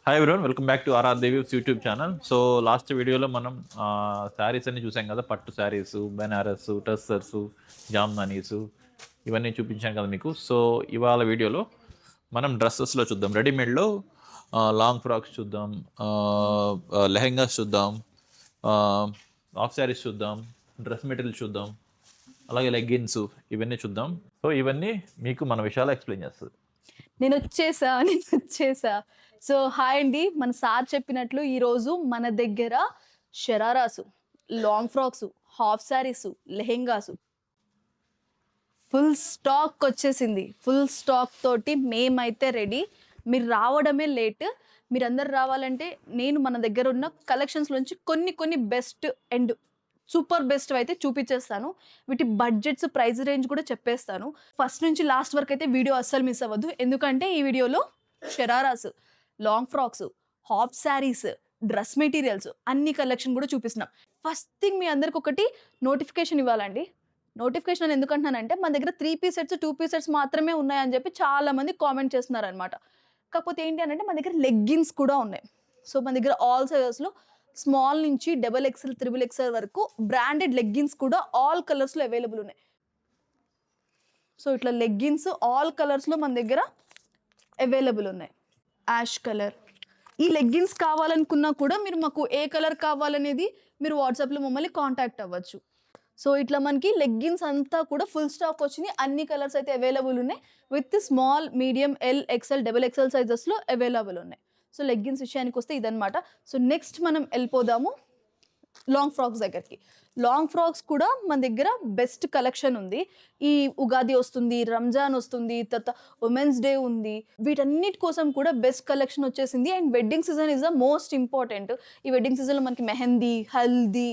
Hi everyone, welcome back to R R Devis YouTube channel. So last వీడియోలో మనం శారీస్ అన్ని చూసాం కదా. పట్టు శారీస్, బెనారస్, టస్సర్స్, జామ్దానీస్ ఇవన్నీ చూపించాం కదా మీకు. సో ఇవాళ వీడియోలో మనం డ్రెస్సెస్లో చూద్దాం. రెడీమేడ్లో లాంగ్ ఫ్రాక్స్ చూద్దాం, లెహెంగాస్ చూద్దాం, హాఫ్ శారీస్ చూద్దాం, డ్రెస్ మెటీరియల్ చూద్దాం, అలాగే లెగ్గిన్స్ ఇవన్నీ చూద్దాం. సో ఇవన్నీ మీకు మన విషయాలు ఎక్స్ప్లెయిన్ చేస్తుంది. నేను వచ్చేసా. సో హాయ్ అండి, మన సార్ చెప్పినట్లు ఈరోజు మన దగ్గర షరారాసు, లాంగ్ ఫ్రాక్స్, హాఫ్ శారీస్, లెహెంగాసు ఫుల్ స్టాక్ వచ్చేసింది. ఫుల్ స్టాక్ తోటి మేమైతే రెడీ. మీరు రావడమే లేట్. మీరందరు రావాలంటే నేను మన దగ్గర ఉన్న కలెక్షన్స్లోంచి కొన్ని బెస్ట్ అండ్ సూపర్ బెస్ట్ అయితే చూపించేస్తాను. వీటి బడ్జెట్స్, ప్రైస్ రేంజ్ కూడా చెప్పేస్తాను. ఫస్ట్ నుంచి లాస్ట్ వరకు అయితే వీడియో అస్సలు మిస్ అవ్వద్దు. ఎందుకంటే ఈ వీడియోలో shararas, long frocks, half saris, dress materials అన్ని కలెక్షన్ కూడా చూపిస్తున్నాం. ఫస్ట్ థింగ్ మీ అందరికి ఒకటి నోటిఫికేషన్ ఇవ్వాలండి. నోటిఫికేషన్ అని ఎందుకంటున్నానంటే మన దగ్గర 3 పీస్ సెట్స్, 2 పీస్ సెట్స్ మాత్రమే ఉన్నాయని చెప్పి చాలా మంది కామెంట్ చేస్తున్నారు అనమాట. కాకపోతే ఏంటి అంటే మన దగ్గర లెగ్గిన్స్ కూడా ఉన్నాయి. సో మన దగ్గర ఆల్ సైజెస్లో స్మాల్ నుంచి XXL, XXL వరకు బ్రాండెడ్ లెగ్గిన్స్ కూడా ఆల్ కలర్స్లో అవైలబుల్ ఉన్నాయి. సో ఇట్లా లెగ్గిన్స్ ఆల్ కలర్స్లో మన దగ్గర అవైలబుల్ ఉన్నాయి. Ash colour. ఈ లెగ్గిన్స్ కావాలనుకున్నా కూడా మీరు మాకు ఏ కలర్ కావాలనేది మీరు వాట్సాప్లో మమ్మల్ని కాంటాక్ట్ అవ్వచ్చు. సో ఇట్లా మనకి లెగ్గిన్స్ అంతా కూడా ఫుల్ స్టాక్ వచ్చింది. అన్ని కలర్స్ అయితే అవైలబుల్ ఉన్నాయి. With small, medium, XL, XXL సైజెస్లో అవైలబుల్ ఉన్నాయి. సో లెగ్గిన్స్ విషయానికి వస్తే ఇదనమాట. సో నెక్స్ట్ మనం వెళ్ళిపోదాము లాంగ్ ఫ్రాక్స్ దగ్గరికి. లాంగ్ ఫ్రాక్స్ కూడా మన దగ్గర బెస్ట్ కలెక్షన్ ఉంది. ఈ ఉగాది వస్తుంది, రంజాన్ వస్తుంది, తర్వాత ఉమెన్స్ డే ఉంది. వీటన్నిటి కోసం కూడా బెస్ట్ కలెక్షన్ వచ్చేసింది. And wedding season is the most important. ఈ వెడ్డింగ్ సీజన్లో మనకి మెహందీ, హల్దీ,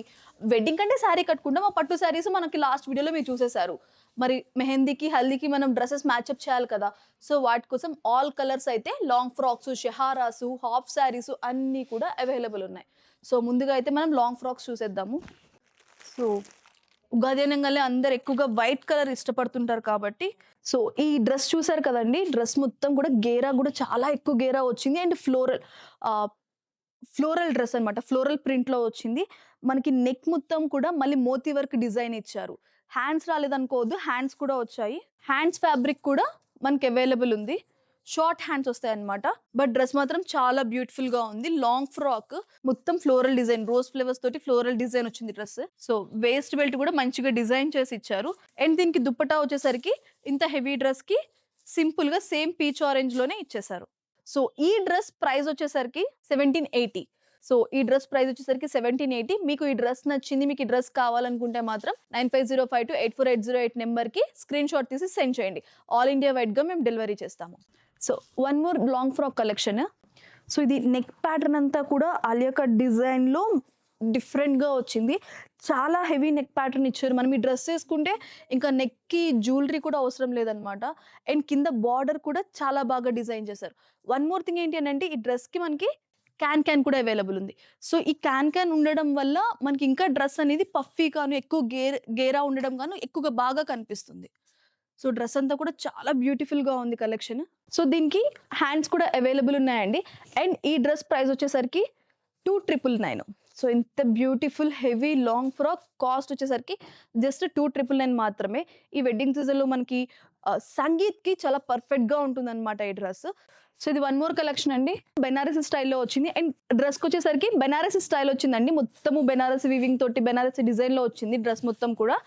వెడ్డింగ్ కంటే శారీ కట్టుకుంటాం. ఆ పట్టు శారీస్ మనకి లాస్ట్ వీడియోలో మీరు చూసేశారు. మరి మెహందీకి, హల్దీకి మనం డ్రెస్సెస్ మ్యాచ్అప్ చేయాలి కదా. సో వాటి కోసం ఆల్ కలర్స్ అయితే లాంగ్ ఫ్రాక్స్, షహారాసు, హాఫ్ శారీస్ అన్నీ కూడా అవైలబుల్ ఉన్నాయి. సో ముందుగా అయితే మనం లాంగ్ ఫ్రాక్స్ చూసేద్దాము. సో ఉగాది అనగానే అందరు ఎక్కువగా వైట్ కలర్ ఇష్టపడుతుంటారు కాబట్టి సో ఈ డ్రెస్ చూసారు కదండి. డ్రెస్ మొత్తం కూడా గేరా కూడా చాలా ఎక్కువ గేరా వచ్చింది. అండ్ ఫ్లోరల్ డ్రెస్ అనమాట. ఫ్లోరల్ ప్రింట్లో వచ్చింది. మనకి నెక్ మొత్తం కూడా మళ్ళీ మోతీ వర్క్ డిజైన్ ఇచ్చారు. హ్యాండ్స్ రాలేదనుకోవద్దు, హ్యాండ్స్ కూడా వచ్చాయి. హ్యాండ్స్ ఫ్యాబ్రిక్ కూడా మనకి అవైలబుల్ ఉంది. షార్ట్ హ్యాండ్స్ వస్తాయి అనమాట. బట్ డ్రెస్ మాత్రం చాలా బ్యూటిఫుల్ గా ఉంది. లాంగ్ ఫ్రాక్ మొత్తం ఫ్లోరల్ డిజైన్, రోజ్ ఫ్లేవర్స్ తోటి ఫ్లోరల్ డిజైన్ వచ్చింది డ్రెస్. సో వేస్ట్ బెల్ట్ కూడా మంచిగా డిజైన్ చేసి ఇచ్చారు. అండ్ దీనికి దుప్పటా వచ్చేసరికి ఇంత హెవీ డ్రెస్ కి సింపుల్ గా సేమ్ పీచ్ ఆరెంజ్ లోనే ఇచ్చేసారు. సో ఈ డ్రెస్ ప్రైస్ వచ్చేసరికి 1780. సో ఈ డ్రెస్ ప్రైస్ వచ్చేసరికి 1780. మీకు ఈ డ్రెస్ నచ్చింది, మీకు ఈ డ్రెస్ కావాలనుకుంటే మాత్రం 9505284808 నెంబర్కి స్క్రీన్ షాట్ తీసి సెండ్ చేయండి. ఆల్ ఇండియా వైడ్గా మేము డెలివరీ చేస్తాము. So one more long frock collection. So ఇది నెక్ ప్యాటర్న్ అంతా కూడా ఆలియా కట్ డిజైన్లో డిఫరెంట్గా వచ్చింది. చాలా హెవీ నెక్ ప్యాటర్న్ ఇచ్చారు. మనం ఈ డ్రెస్ వేసుకుంటే ఇంకా నెక్కి జ్యువెలరీ కూడా అవసరం లేదనమాట. అండ్ కింద బార్డర్ కూడా చాలా బాగా డిజైన్ చేశారు. వన్ మోర్ థింగ్ ఏంటి అని అంటే ఈ డ్రెస్కి మనకి క్యాన్ కూడా అవైలబుల్ ఉంది. సో ఈ క్యాన్ ఉండడం వల్ల మనకి ఇంకా డ్రెస్ అనేది పఫీ గాను, ఎక్కువ గేరా ఉండడం గాను ఎక్కువగా బాగా కనిపిస్తుంది. సో డ్రెస్ అంతా కూడా చాలా బ్యూటిఫుల్గా ఉంది కలెక్షన్. సో దీనికి హ్యాండ్స్ కూడా అవైలబుల్ ఉన్నాయండి. అండ్ ఈ డ్రెస్ ప్రైస్ వచ్చేసరికి 2999. సో ఇంత beautiful heavy long frock cost వచ్చేసరికి జస్ట్ 2999 మాత్రమే. ఈ వెడ్డింగ్ సీజన్లో మనకి సంగీత్కి చాలా పర్ఫెక్ట్గా ఉంటుంది అనమాట ఈ డ్రెస్. సో ఇది వన్ మోర్ కలెక్షన్ అండి. బెనారసీ స్టైల్లో వచ్చింది. అండ్ డ్రెస్కి వచ్చేసరికి బెనారసీ స్టైల్ వచ్చిందండి. మొత్తము బెనారసీ వీవింగ్ తోటి బెనారసీ డిజైన్లో వచ్చింది డ్రెస్ మొత్తం కూడా.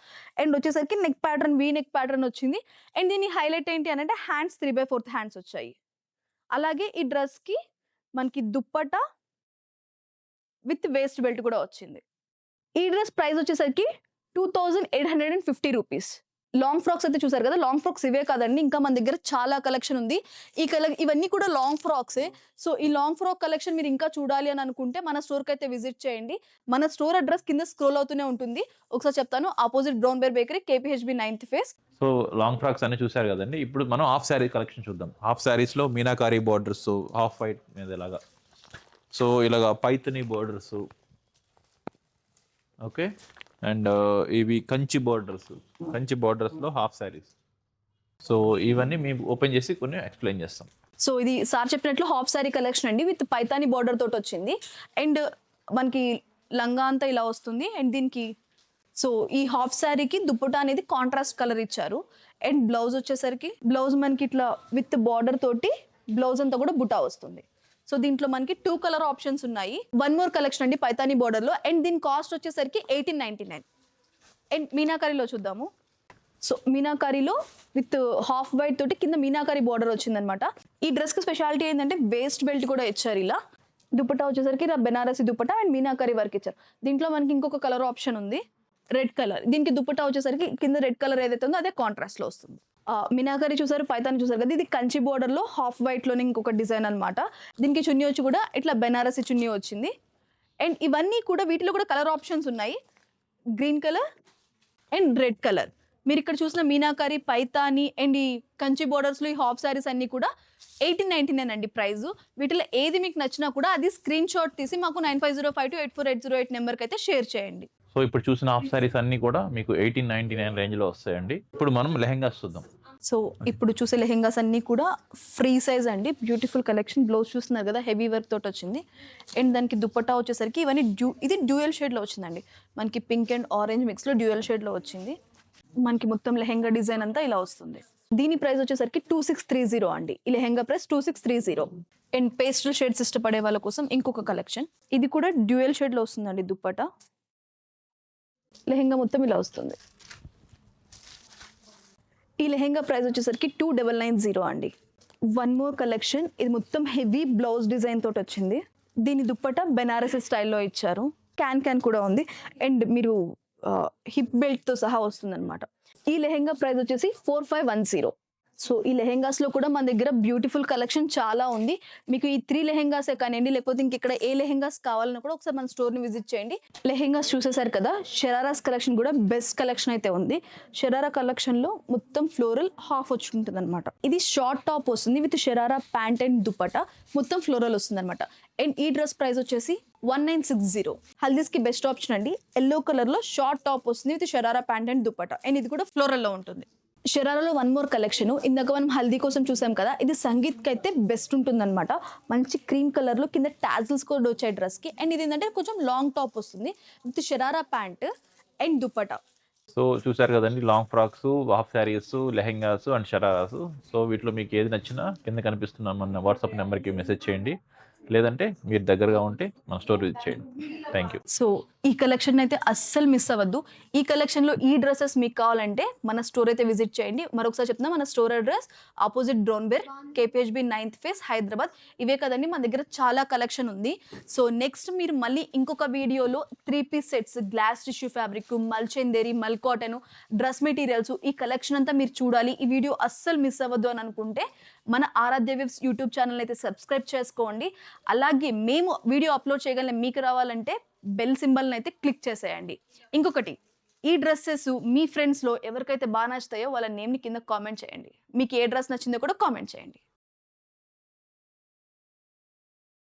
అండ్ వచ్చేసరికి neck pattern, V neck pattern వచ్చింది. అండ్ దీని హైలైట్ ఏంటి అని అంటే హ్యాండ్స్ 3/4 హ్యాండ్స్ వచ్చాయి. అలాగే ఈ డ్రెస్కి మనకి దుప్పట విత్ వేస్ట్ బెల్ట్ కూడా వచ్చింది. ఈ డ్రెస్ ప్రైస్ వచ్చేసరికి 2850 రూపీస్. లాంగ్ ఫ్రాక్స్ అయితే చూసారు కదా. లాంగ్ ఫ్రాక్స్ ఇవే కాదండి, ఇంకా మన దగ్గర చాలా కలెక్షన్ ఉంది. ఇవన్నీ కూడా లాంగ్ ఫ్రాక్సే. సో ఈ లాంగ్ ఫ్రాక్ కలెక్షన్ మీరు ఇంకా చూడాలి అని అనుకుంటే మన స్టోర్కి అయితే విజిట్ చేయండి. మన స్టోర్ అడ్రస్ కింద స్క్రోల్ అవుతూనే ఉంటుంది. ఒకసారి చెప్తాను. Opposite brown bear bakery, KPHB 9th phase. So long frocks అన్ని చూసారు కదండి. ఇప్పుడు మనం హాఫ్ శారీ కలెక్షన్ చూద్దాం. హాఫ్ శారీస్లో మీనాకారీ బార్డర్స్, హాఫ్ వైట్ మీద ఇలాగా, సో ఇలాగా పైతని బార్డర్స్, ఓకే. అండ్ ఇవి కంచి బార్డర్స్లో హాఫ్ శారీస్. సో ఇవన్నీ మేము ఓపెన్ చేసి కొన్ని ఎక్స్ప్లెయిన్ చేస్తాం. సో ఇది సార్ చెప్పినట్లు హాఫ్ సారీ కలెక్షన్ అండి, విత్ పైతాని బార్డర్ తోటి వచ్చింది. అండ్ మనకి లంగా అంతా ఇలా వస్తుంది. అండ్ దీనికి సో ఈ హాఫ్ శారీకి దుప్పటా అనేది కాంట్రాస్ట్ కలర్ ఇచ్చారు. అండ్ బ్లౌజ్ వచ్చేసరికి బ్లౌజ్ మనకి ఇట్లా విత్ బార్డర్ తోటి బ్లౌజ్ అంతా కూడా బుటా వస్తుంది. సో దీంట్లో మనకి 2 కలర్ ఆప్షన్స్ ఉన్నాయి. వన్ మోర్ కలెక్షన్ అండి పైతాని బార్డర్ లో. అండ్ దీని కాస్ట్ వచ్చేసరికి 1899. అండ్ మీనాకారీలో చూద్దాము. సో మీనాకారీలో విత్ హాఫ్ వైట్ తోటి కింద మీనాకారీ బార్డర్ వచ్చిందనమాట. ఈ డ్రెస్ కి స్పెషాలిటీ ఏంటంటే వేస్ట్ బెల్ట్ కూడా ఇచ్చారు. ఇలా దుపట్టా వచ్చేసరికి ఇలా బెనారసి దుపట్టా అండ్ మీనాకారీ వర్క్ ఇచ్చారు. దీంట్లో మనకి ఇంకొక కలర్ ఆప్షన్ ఉంది, రెడ్ కలర్. దీనికి దుపట్టా వచ్చేసరికి కింద రెడ్ కలర్ ఏదైతే ఉందో అదే కాంట్రాస్ట్ లో వస్తుంది. మీనాకారీ చూసారు, పైతాని చూసారు కదా, ఇది కంచి బోర్డర్ లో హాఫ్ వైట్ లోనే ఇంకొక డిజైన్ అనమాట. దీనికి చున్నీ వచ్చి కూడా ఇట్లా బెనారసి చున్నీ వచ్చింది. అండ్ ఇవన్నీ కూడా వీటిలో కూడా కలర్ ఆప్షన్స్ ఉన్నాయి, green colour and red colour. మీరు ఇక్కడ చూసిన మీనాకారీ, పైతాని అండ్ ఈ కంచి బోర్డర్స్లో ఈ హాఫ్ శారీస్ అన్నీ కూడా 1899 అండి ప్రైస్. వీటిలో ఏది మీకు నచ్చినా కూడా అది స్క్రీన్ షాట్ తీసి మాకు 9505284808 నెంబర్కి అయితే షేర్ చేయండి. సో ఇప్పుడు చూసిన హాఫ్ సారీస్ అన్ని కూడా మీకు 1899 రేంజ్లో వస్తాయండి. ఇప్పుడు మనం లెహెంగాస్ చూద్దాం. సో ఇప్పుడు చూసే లెహెంగాస్ అన్నీ కూడా ఫ్రీ సైజ్ అండి, బ్యూటిఫుల్ కలెక్షన్. బ్లౌజ్ చూస్తున్నారు కదా, హెవీ వర్క్ తోటి వచ్చింది. అండ్ దానికి దుపట్టా వచ్చేసరికి ఇవన్నీ ఇది డ్యూయల్ షేడ్లో వచ్చిందండి. మనకి పింక్ అండ్ ఆరెంజ్ మిక్స్లో డ్యూయల్ షేడ్లో వచ్చింది. మనకి మొత్తం లెహెంగా డిజైన్ అంతా ఇలా వస్తుంది. దీని ప్రైస్ వచ్చేసరికి 2630 అండి. ఈ lehenga price 2630. And pastel shades ఇష్టపడే వాళ్ళ కోసం ఇంకొక కలెక్షన్. ఇది కూడా డ్యూయల్ షేడ్లో వస్తుందండి దుపట్టా. లెహెంగా మొత్తం ఇలా వస్తుంది. ఈ లెహెంగా ప్రైస్ వచ్చేసరికి 2990 అండి. One more collection. ఇది మొత్తం హెవీ బ్లౌజ్ డిజైన్ తోటి వచ్చింది. దీని దుప్పట్టా బెనారసి స్టైల్లో ఇచ్చారు. క్యాన్ కూడా ఉంది. అండ్ మీరు హిప్ బెల్ట్తో సహా వస్తుంది అనమాట. ఈ లెహెంగా ప్రైస్ వచ్చేసి 4510. సో ఈ లెహెంగాస్లో కూడా మన దగ్గర బ్యూటిఫుల్ కలెక్షన్ చాలా ఉంది. మీకు ఈ 3 లెహెంగాసే కానివ్వండి, లేకపోతే ఇంకెక్కడ ఏ లెహెంగాస్ కావాలన్నా కూడా ఒకసారి మన స్టోర్ని విజిట్ చేయండి. లెహెంగాస్ చూసేసారు కదా, షరారాస్ కలెక్షన్ కూడా బెస్ట్ కలెక్షన్ అయితే ఉంది. షరారా కలెక్షన్లో మొత్తం ఫ్లోరల్ హాఫ్ వచ్చి ఉంటుంది అనమాట. ఇది షార్ట్ టాప్ వస్తుంది with sharara pant and dupatta, మొత్తం ఫ్లోరల్ వస్తుంది అనమాట. అండ్ ఈ డ్రెస్ ప్రైస్ వచ్చేసి 1960. హల్దీస్కి బెస్ట్ ఆప్షన్ అండి. ఎల్లో కలర్లో షార్ట్ టాప్ వస్తుంది with sharara pant and dupatta. And ఇది కూడా ఫ్లోరల్లో ఉంటుంది. షరారాలో వన్ మోర్ కలెక్షన్. ఇందాక మనం హల్దీ కోసం చూసాం కదా, ఇది సంగీత్కి అయితే బెస్ట్ ఉంటుంది అనమాట. మంచి క్రీమ్ కలర్లో కింద టాజిల్స్ కూడా వచ్చాయి డ్రెస్కి. అండ్ ఇది ఏంటంటే కొంచెం లాంగ్ టాప్ వస్తుంది with sharara pant and dupatta. So చూసారు కదండి, long frocks, half saris, lehengas and shararas. So వీటిలో మీకు ఏది నచ్చినా కింద కనిపిస్తున్న మన వాట్సాప్ నెంబర్కి మెసేజ్ చేయండి, లేదంటే మీరు దగ్గరగా ఉంటే మన స్టోర్ విజిట్ చేయండి. Thank you. సో ఈ కలెక్షన్ అయితే అస్సలు మిస్ అవ్వద్దు. ఈ కలెక్షన్లో ఈ డ్రెస్సెస్ మీకు కావాలంటే మన స్టోర్ అయితే విజిట్ చేయండి. మరొకసారి చెప్తున్నా, మన స్టోర్ అడ్రస్ ఆపోజిట్ డ్రోన్బెర్, KPHB 9th ఫేస్, హైదరాబాద్. ఇవే కదండి, మన దగ్గర చాలా కలెక్షన్ ఉంది. సో నెక్స్ట్ మీరు మళ్ళీ ఇంకొక వీడియోలో 3 piece sets, glass tissue fabric, మల్చెందేరి, మల్ కాటన్, డ్రెస్ మెటీరియల్స్, ఈ కలెక్షన్ అంతా మీరు చూడాలి, ఈ వీడియో అస్సలు మిస్ అవ్వద్దు అని అనుకుంటే మన ఆరాధ్య వివ్స్ యూట్యూబ్ ఛానల్ అయితే సబ్స్క్రైబ్ చేసుకోండి. అలాగే మేము వీడియో అప్లోడ్ చేయగలం మీకు రావాలంటే బెల్ సింబల్ని అయితే క్లిక్ చేసేయండి. ఇంకొకటి, ఈ డ్రెస్సెస్ మీ ఫ్రెండ్స్లో ఎవరికైతే బాగా నచ్చుతాయో వాళ్ళ నేమ్ని కింద కామెంట్ చేయండి. మీకు ఏ డ్రెస్ నచ్చిందో కూడా కామెంట్ చేయండి.